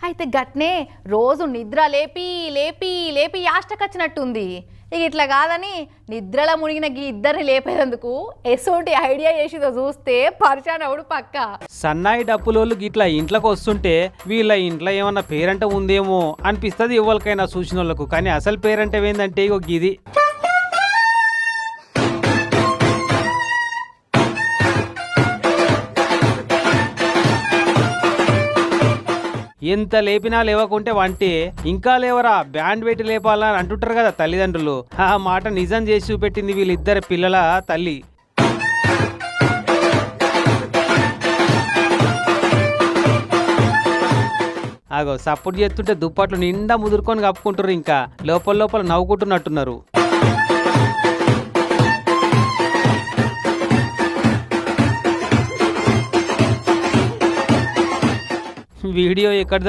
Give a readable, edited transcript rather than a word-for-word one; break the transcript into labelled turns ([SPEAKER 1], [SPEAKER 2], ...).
[SPEAKER 1] అయితే గట్నే రోజు నిద్ర లేపి లేపి లేపి యాష్టకొచ్చినట్టుంది. ఇక ఇట్లా కాదని నిద్రలో మునిగిన గీ ఇద్దరిని లేపేందుకు ఎసోటి ఐడియా చేసిదో చూస్తే పరిశాన్ అవుడు పక్క.
[SPEAKER 2] సన్నాయి డప్పులోళ్ళు గిట్లా ఇంట్లోకి వస్తుంటే వీళ్ళ ఇంట్లో ఏమన్నా పేరంట ఉందేమో అనిపిస్తుంది ఎవరికైనా చూసిన వాళ్ళకు. కానీ అసలు పేరంట ఏందంటే ఇగో గిది. ఎంత లేపినా లేవకుంటే వంటే ఇంకా లేవరా బ్యాండ్ పెట్టి లేపాలని అంటుంటారు కదా తల్లిదండ్రులు. ఆ మాట నిజం చేసి చూపెట్టింది వీళ్ళిద్దరు పిల్లల తల్లి. ఆగో సపోర్ట్ చేస్తుంటే దుప్పట్లు నిండా ముదురుకొని కప్పుకుంటారు, ఇంకా లోపల లోపల నవ్వుకుంటున్నట్టున్నారు. వీడియో ఎక్కడ